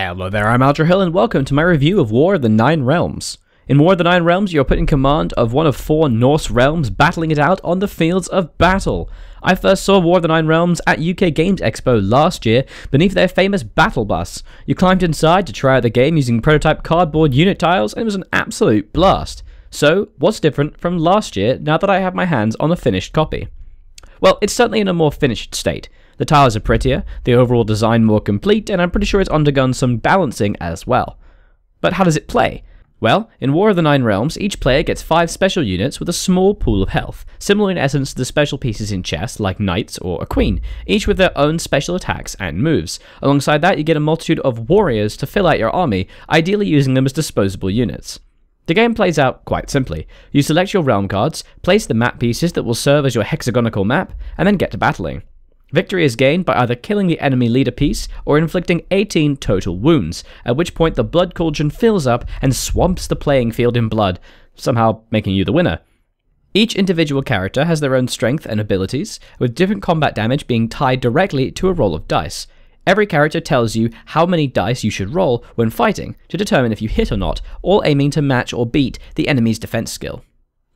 Hello there, I'm AldraView and welcome to my review of War of the Nine Realms. In War of the Nine Realms, you're put in command of one of four Norse realms, battling it out on the fields of battle. I first saw War of the Nine Realms at UK Games Expo last year, beneath their famous battle bus. You climbed inside to try out the game using prototype cardboard unit tiles, and it was an absolute blast. So, what's different from last year now that I have my hands on a finished copy? Well, it's certainly in a more finished state. The tiles are prettier, the overall design more complete, and I'm pretty sure it's undergone some balancing as well. But how does it play? Well, in War of the Nine Realms, each player gets 5 special units with a small pool of health, similar in essence to the special pieces in chess like knights or a queen, each with their own special attacks and moves. Alongside that, you get a multitude of warriors to fill out your army, ideally using them as disposable units. The game plays out quite simply. You select your realm cards, place the map pieces that will serve as your hexagonal map, and then get to battling. Victory is gained by either killing the enemy leader piece or inflicting 18 total wounds, at which point the blood cauldron fills up and swamps the playing field in blood, somehow making you the winner. Each individual character has their own strength and abilities, with different combat damage being tied directly to a roll of dice. Every character tells you how many dice you should roll when fighting to determine if you hit or not, all aiming to match or beat the enemy's defense skill.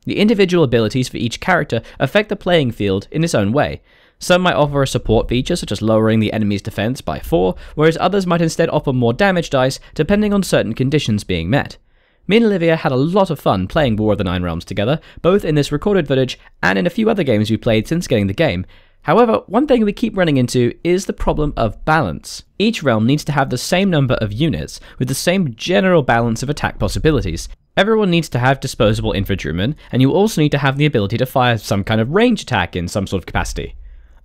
The individual abilities for each character affect the playing field in its own way. Some might offer a support feature such as lowering the enemy's defense by 4, whereas others might instead offer more damage dice depending on certain conditions being met. Me and Olivia had a lot of fun playing War of the Nine Realms together, both in this recorded footage and in a few other games we played since getting the game. However, one thing we keep running into is the problem of balance. Each realm needs to have the same number of units, with the same general balance of attack possibilities. Everyone needs to have disposable infantrymen, and you also need to have the ability to fire some kind of range attack in some sort of capacity.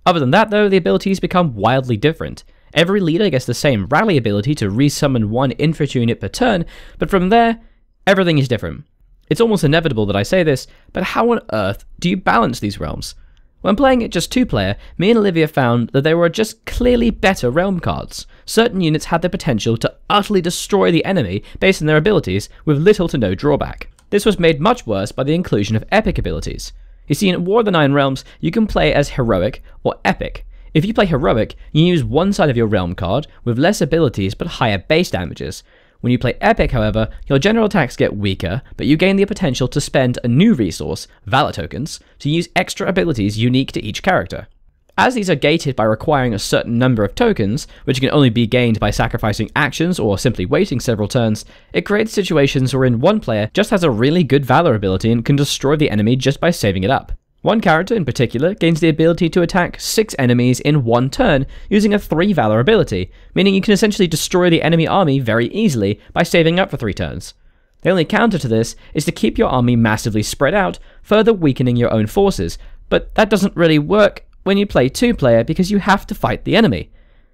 Other than that though, the abilities become wildly different. Every leader gets the same rally ability to resummon one infantry unit per turn, but from there, everything is different. It's almost inevitable that I say this, but how on earth do you balance these realms? When playing it just 2-player, me and Olivia found that there were just clearly better realm cards. Certain units had the potential to utterly destroy the enemy based on their abilities, with little to no drawback. This was made much worse by the inclusion of epic abilities. You see, in War of the Nine Realms, you can play as heroic or epic. If you play heroic, you use one side of your realm card with less abilities but higher base damages. When you play epic, however, your general attacks get weaker, but you gain the potential to spend a new resource, Valor tokens, to use extra abilities unique to each character. As these are gated by requiring a certain number of tokens, which can only be gained by sacrificing actions or simply waiting several turns, it creates situations wherein one player just has a really good Valor ability and can destroy the enemy just by saving it up. One character in particular gains the ability to attack 6 enemies in one turn using a 3 Valor ability, meaning you can essentially destroy the enemy army very easily by saving up for 3 turns. The only counter to this is to keep your army massively spread out, further weakening your own forces, but that doesn't really work when you play 2-player because you have to fight the enemy.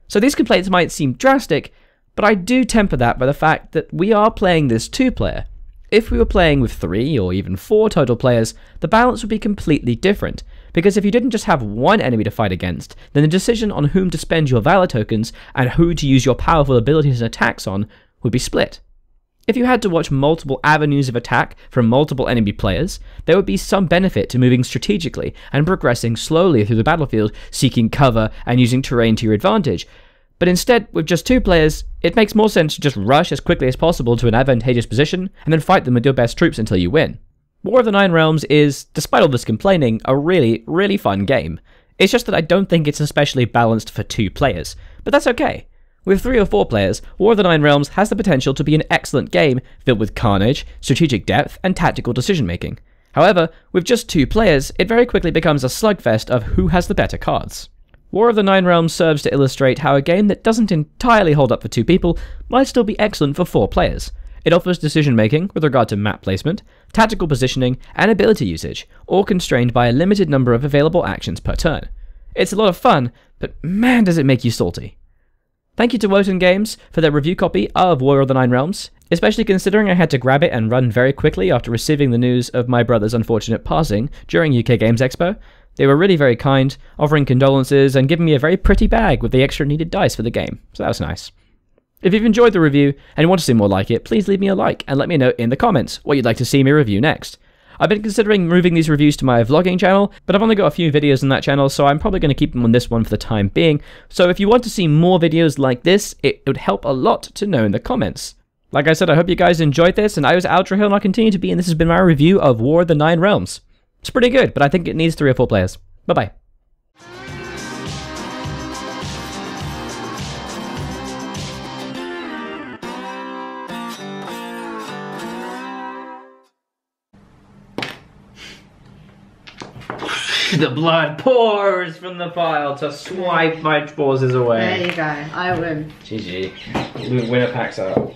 So these complaints might seem drastic, but I do temper that by the fact that we are playing this 2-player. If we were playing with 3 or even 4 total players, the balance would be completely different, because if you didn't just have one enemy to fight against, then the decision on whom to spend your Valor tokens and who to use your powerful abilities and attacks on would be split. If you had to watch multiple avenues of attack from multiple enemy players, there would be some benefit to moving strategically and progressing slowly through the battlefield, seeking cover and using terrain to your advantage. But instead, with just 2 players, it makes more sense to just rush as quickly as possible to an advantageous position and then fight them with your best troops until you win. War of the Nine Realms is, despite all this complaining, a really fun game. It's just that I don't think it's especially balanced for 2 players, but that's okay. With 3 or 4 players, War of the Nine Realms has the potential to be an excellent game filled with carnage, strategic depth, and tactical decision-making. However, with just 2 players, it very quickly becomes a slugfest of who has the better cards. War of the Nine Realms serves to illustrate how a game that doesn't entirely hold up for 2 people might still be excellent for 4 players. It offers decision-making with regard to map placement, tactical positioning, and ability usage, all constrained by a limited number of available actions per turn. It's a lot of fun, but man does it make you salty. Thank you to Wotan Games for their review copy of War of the Nine Realms, especially considering I had to grab it and run very quickly after receiving the news of my brother's unfortunate passing during UK Games Expo. They were really very kind, offering condolences and giving me a very pretty bag with the extra needed dice for the game, so that was nice. If you've enjoyed the review and want to see more like it, please leave me a like and let me know in the comments what you'd like to see me review next. I've been considering moving these reviews to my vlogging channel, but I've only got a few videos on that channel, so I'm probably going to keep them on this one for the time being. So if you want to see more videos like this, it would help a lot to know in the comments. Like I said, I hope you guys enjoyed this, and I was AldraView, and I'll continue to be, and this has been my review of War of the Nine Realms. It's pretty good, but I think it needs 3 or 4 players. Bye-bye. The blood pours from the vial to swipe my pauses away. There you go, I win. GG. Winner packs out.